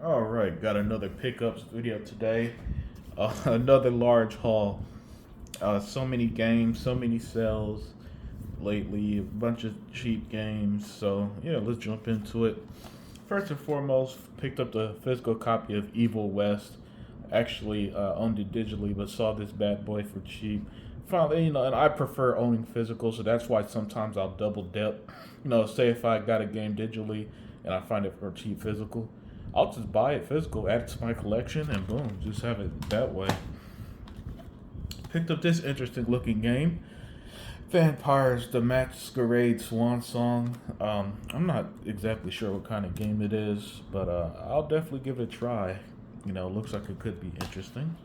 All right, got another pickups video today. Another large haul. So many games, so many sales lately. A bunch of cheap games. So yeah, let's jump into it. First and foremost, picked up the physical copy of Evil West. Actually owned it digitally, but saw this bad boy for cheap. Finally, and I prefer owning physical, so that's why sometimes I'll double dip. Say if I got a game digitally and I find it for cheap physical, I'll just buy it physical, add it to my collection, and boom, just have it that way. Picked up this interesting looking game, Vampires: The Masquerade Swan Song. I'm not exactly sure what kind of game it is, but I'll definitely give it a try. Looks like it could be interesting.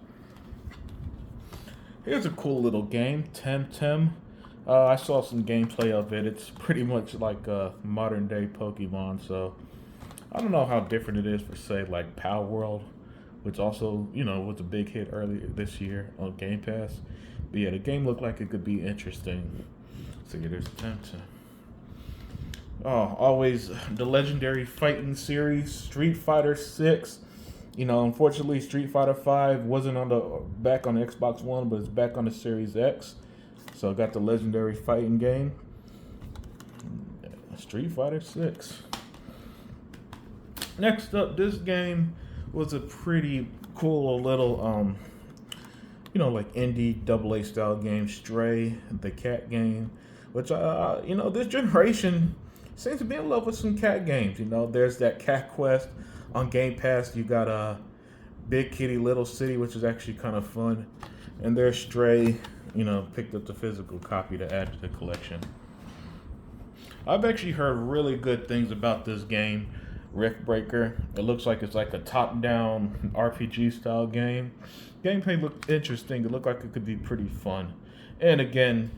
Here's a cool little game, Temtem. I saw some gameplay of it. It's pretty much like a modern day Pokemon, so I don't know how different it is for, say, like Power World, which also, was a big hit earlier this year on Game Pass. But yeah, the game looked like it could be interesting. So yeah, there's Temtem. Oh, always the legendary fighting series, Street Fighter 6. Unfortunately, Street Fighter 5 wasn't back on the Xbox One, but it's back on the Series X. So I got the legendary fighting game, Street Fighter 6. Next up, this game was a pretty cool little, like indie AA style game, Stray, the cat game, which, this generation seems to be in love with some cat games. There's that Cat Quest on Game Pass. You got Big Kitty Little City, which is actually kind of fun. And there's Stray, picked up the physical copy to add to the collection. I've actually heard really good things about this game, Rift Breaker. It looks like it's like a top-down RPG style game. Gameplay looked interesting. It looked like it could be pretty fun. And again,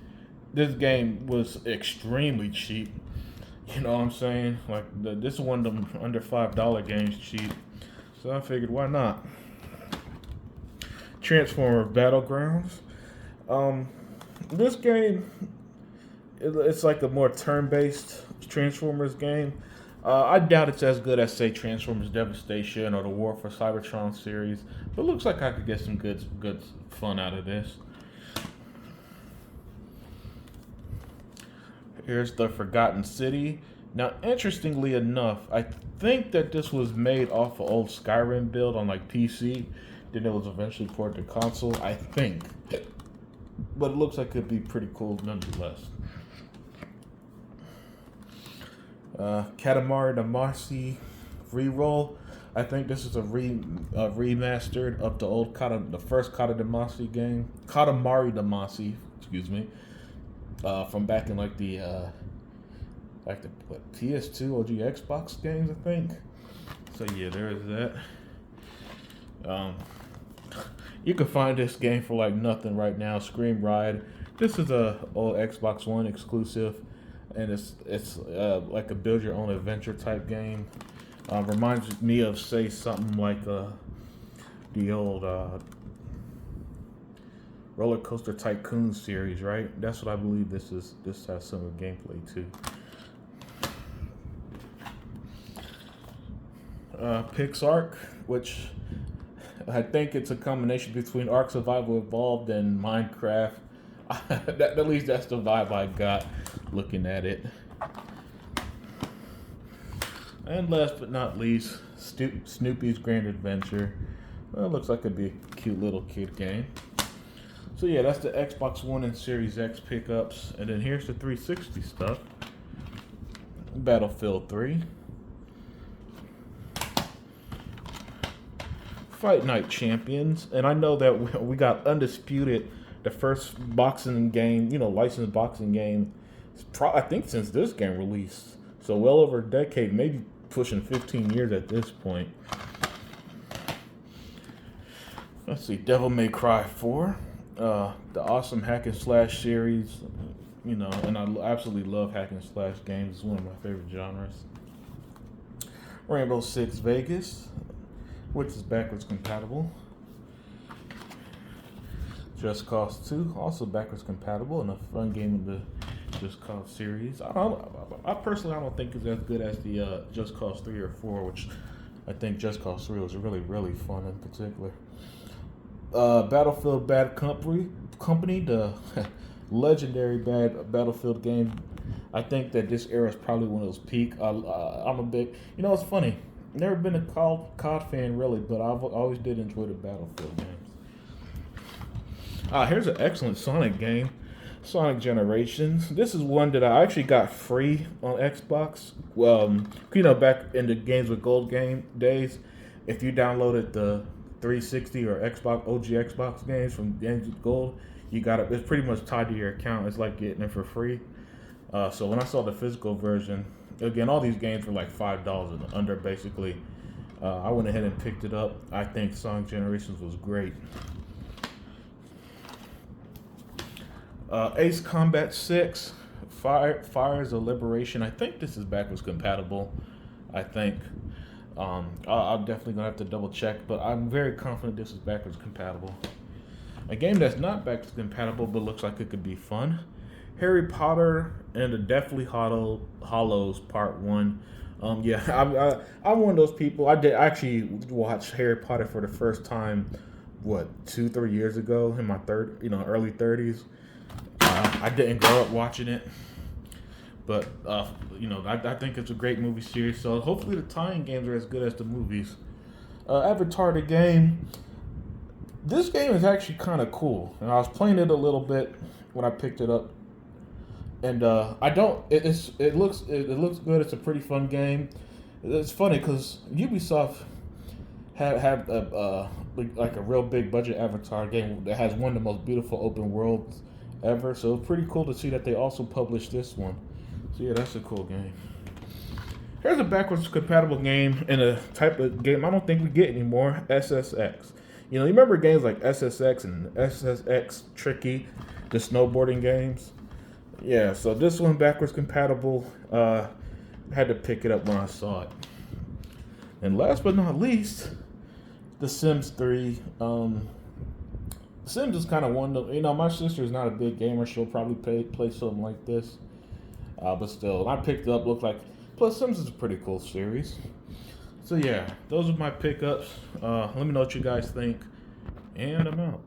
this game was extremely cheap. You know what I'm saying? Like this is one of them under $5 games cheap. So I figured, why not? Transformer Battlegrounds. This game, it's like a more turn-based Transformers game. I doubt it's as good as, say, Transformers Devastation or the War for Cybertron series, but it looks like I could get some good fun out of this. Here's the Forgotten City. Now, interestingly enough, I think that this was made off of old Skyrim build on like PC. Then it was eventually ported to console, I think. But it looks like it could be pretty cool nonetheless. Katamari Damacy reroll. I think this is a remastered of the old the first Katamari game. Katamari Damacy, excuse me. From back in like the PS2 OG Xbox games, I think. So yeah, there is that. You can find this game for like nothing right now. Scream Ride. This is a old Xbox One exclusive, and it's like a build your own adventure type game. Reminds me of, say, something like the old Roller Coaster Tycoon series, right? That's what I believe this is. This has some of the gameplay too. PixARK, which I think it's a combination between Ark Survival Evolved and Minecraft. At least that's the vibe I got looking at it. And last but not least, Snoopy's Grand Adventure. Well, it looks like it'd be a cute little kid game. So yeah, that's the Xbox One and Series X pickups. And then here's the 360 stuff. Battlefield 3. Fight Night Champions. And I know that we got Undisputed, the first boxing game, licensed boxing game, I think since this game released. So well over a decade, maybe pushing 15 years at this point. Let's see, Devil May Cry 4. The awesome hack and slash series, and I absolutely love hack and slash games. It's one of my favorite genres. Rainbow Six Vegas, which is backwards compatible. Just Cause 2, also backwards compatible, and a fun game in the Just Cause series. I personally don't think it's as good as the Just Cause 3 or 4, which I think Just Cause 3 was really, really fun in particular. Battlefield Bad Company, the legendary bad Battlefield game. I think that this era is probably one of those peak. I'm a big, it's funny. Never been a COD fan really, but I've always did enjoy the Battlefield games. Here's an excellent Sonic game, Sonic Generations. This is one that I actually got free on Xbox. Back in the Games with Gold game days, if you downloaded the 360 or Xbox OG Xbox games from Games with Gold, you got it. It's pretty much tied to your account. It's like getting it for free. So when I saw the physical version, again, all these games were like $5 and under, basically. I went ahead and picked it up. I think Sonic Generations was great. Ace Combat 6, Fires of Liberation. I think this is backwards compatible. I think. I'm definitely going to have to double check, but I'm very confident this is backwards compatible. A game that's not backwards compatible but looks like it could be fun. Harry Potter and the Deathly Hallows Part 1. I'm one of those people. I did actually watch Harry Potter for the first time, 2-3 years ago in my early 30s. I didn't grow up watching it, but I think it's a great movie series. So hopefully the tie-in games are as good as the movies. Avatar the game. This game is actually kind of cool, and I was playing it a little bit when I picked it up. And It looks good. It's a pretty fun game. It's funny because Ubisoft had a real big budget Avatar game that has one of the most beautiful open worlds ever. So it's pretty cool to see that they also published this one. So yeah, that's a cool game. Here's a backwards compatible game and a type of game I don't think we get anymore. SSX. You remember games like SSX and SSX Tricky, the snowboarding games. Yeah, so this one backwards compatible. I had to pick it up when I saw it. And last but not least, The Sims 3. Sims is kind of one of my sister's not a big gamer. She'll probably play something like this. But still, I picked it up. Looked like. Plus, Sims is a pretty cool series. So yeah, those are my pickups. Let me know what you guys think, and I'm out.